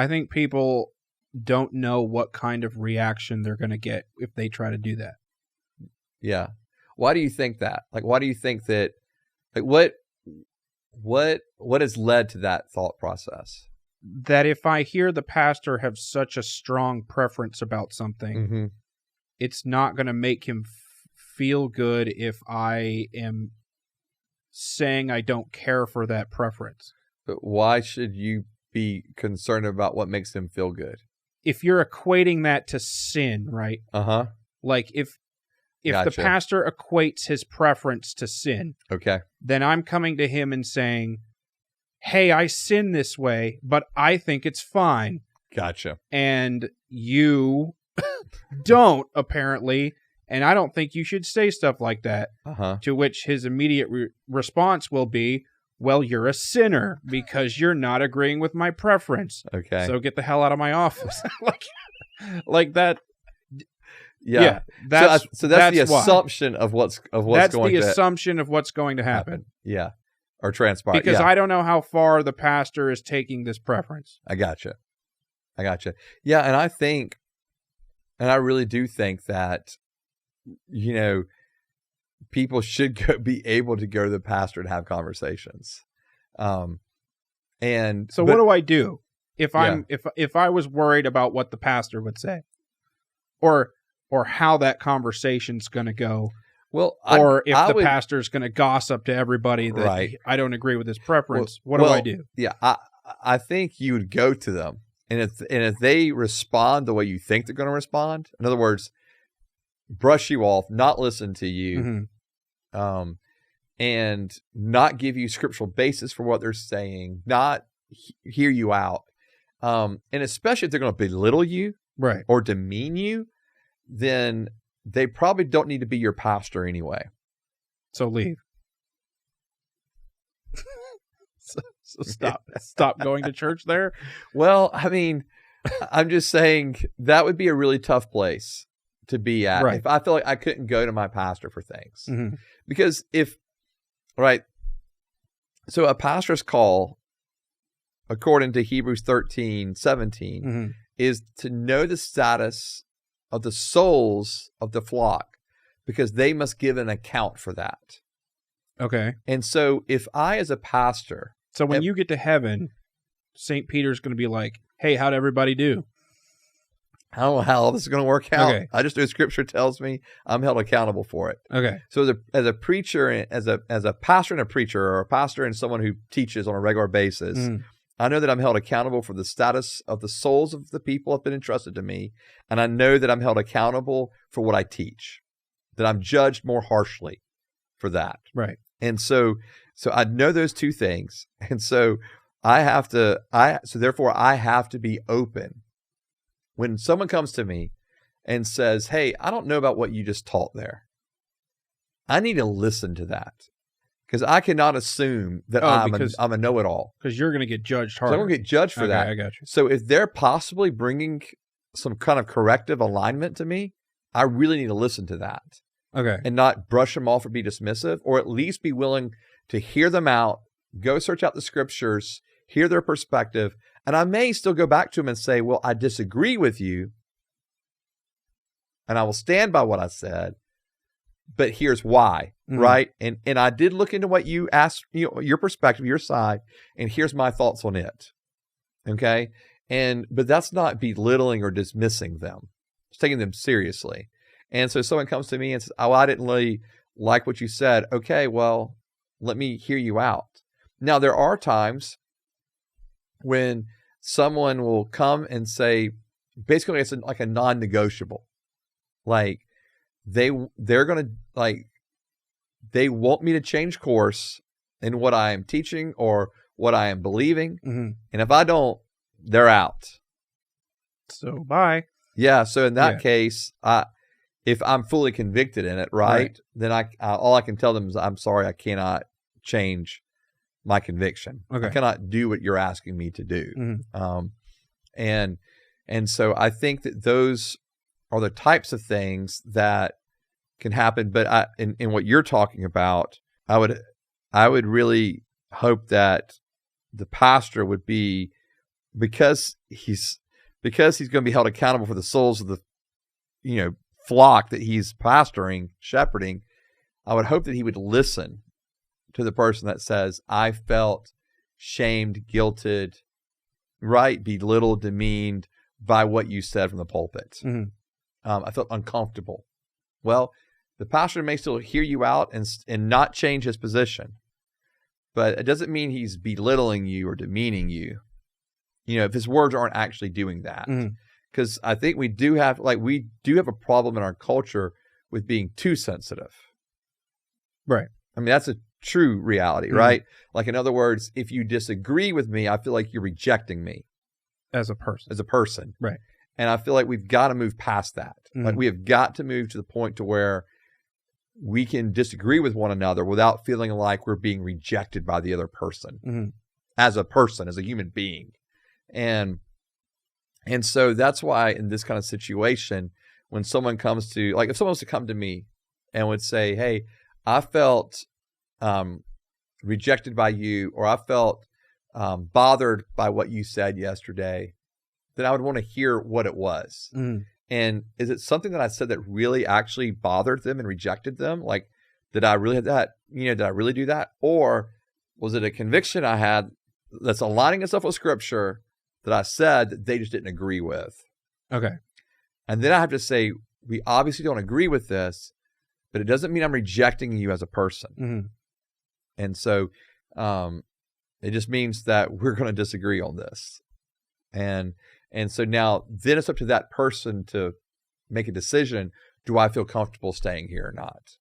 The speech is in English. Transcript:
I think people don't know what kind of reaction they're going to get if they try to do that. Yeah. Why do you think that? Like, why do you think that? Like, what has led to that thought process? That if I hear the pastor have such a strong preference about something, Mm-hmm. it's not going to make him feel good if I am saying I don't care for that preference. But why should you be concerned about what makes him feel good? If you're equating that to sin, right? Uh-huh. Like if Gotcha. the pastor equates his preference to sin, Okay. then I'm coming to him and saying, hey, I sin this way, but I think it's fine. Gotcha. And you don't, apparently, and I don't think you should say stuff like that. Uh-huh. To which his immediate response will be, well, you're a sinner because you're not agreeing with my preference. Okay. So get the hell out of my office. like that. Yeah. That's so that's the why. assumption of what's That's going the to assumption of what's going to happen. Yeah. Or transpire. Because yeah. I don't know how far the pastor is taking this preference. I gotcha. Yeah, and I really do think that, people should be able to go to the pastor and have conversations. What do I do if if I was worried about what the pastor would say, or how that conversation's going to go? Well, or if the pastor's going to gossip to everybody that right. I don't agree with his preference, what do I do? Yeah, I think you would go to them, and if they respond the way you think they're going to respond, in other words, brush you off, not listen to you, Mm-hmm. And not give you scriptural basis for what they're saying, not hear you out, and especially if they're going to belittle you, right, or demean you, then they probably don't need to be your pastor anyway. So leave. so stop going to church there. Well, I mean, I'm just saying that would be a really tough place to be at. Right. If I feel like I couldn't go to my pastor for things. Mm-hmm. Because so a pastor's call, according to Hebrews 13:17, Mm-hmm. is to know the status of the souls of the flock, because they must give an account for that. Okay. And so if I, as a pastor... So when you get to heaven, St. Peter's going to be like, hey, how'd everybody do? I don't know how all this is going to work out. Okay. I just know Scripture tells me I'm held accountable for it. Okay. So as a preacher, as a pastor and a preacher, or a pastor and someone who teaches on a regular basis, I know that I'm held accountable for the status of the souls of the people that have been entrusted to me, and I know that I'm held accountable for what I teach, that I'm judged more harshly for that. Right. And so I know those two things, and so therefore I have to be open. When someone comes to me and says, hey, I don't know about what you just taught there, I need to listen to that, because I cannot assume that I'm a know-it-all. Because you're going to get judged harder. So I'm going to get judged for that. I got you. So if they're possibly bringing some kind of corrective alignment to me, I really need to listen to that. Okay. And not brush them off or be dismissive, or at least be willing to hear them out, go search out the scriptures, hear their perspective. And I may still go back to them and say, well, I disagree with you, and I will stand by what I said, but here's why, right? And I did look into what you asked, your perspective, your side, and here's my thoughts on it. Okay? But that's not belittling or dismissing them. It's taking them seriously. And so someone comes to me and says, oh, I didn't really like what you said. Okay, well, let me hear you out. Now, there are times when someone will come and say, basically it's like a non-negotiable. Like they're going to, like, they want me to change course in what I am teaching or what I am believing. Mm-hmm. And if I don't, they're out. So bye. Yeah. So in that case, if I'm fully convicted in it, right. Then all I can tell them is, I'm sorry, I cannot change my conviction. Okay. I cannot do what you're asking me to do. Mm-hmm. And so I think that those are the types of things that can happen. But in what you're talking about, I would really hope that the pastor would be because he's going to be held accountable for the souls of the, flock that he's pastoring, shepherding, I would hope that he would listen to the person that says, I felt shamed, guilted, right, belittled, demeaned by what you said from the pulpit. Mm-hmm. I felt uncomfortable. Well, the pastor may still hear you out and not change his position, but it doesn't mean he's belittling you or demeaning you. If his words aren't actually doing that. Because I think we do have a problem in our culture with being too sensitive. Right. I mean, that's a true reality, right? Like, in other words, if you disagree with me, I feel like you're rejecting me. As a person. Right. And I feel like we've got to move past that. Like, we have got to move to the point to where we can disagree with one another without feeling like we're being rejected by the other person as a person, as a human being. And so that's why in this kind of situation, when someone comes to, like, if someone was to come to me and would say, hey, I felt rejected by you, or I felt bothered by what you said yesterday, then I would want to hear what it was. And is it something that I said that really actually bothered them and rejected them? Like, did I really have that? Did I really do that? Or was it a conviction I had that's aligning itself with Scripture that I said that they just didn't agree with? Okay. And then I have to say, we obviously don't agree with this, but it doesn't mean I'm rejecting you as a person. And so it just means that we're going to disagree on this. And so now then it's up to that person to make a decision. Do I feel comfortable staying here or not?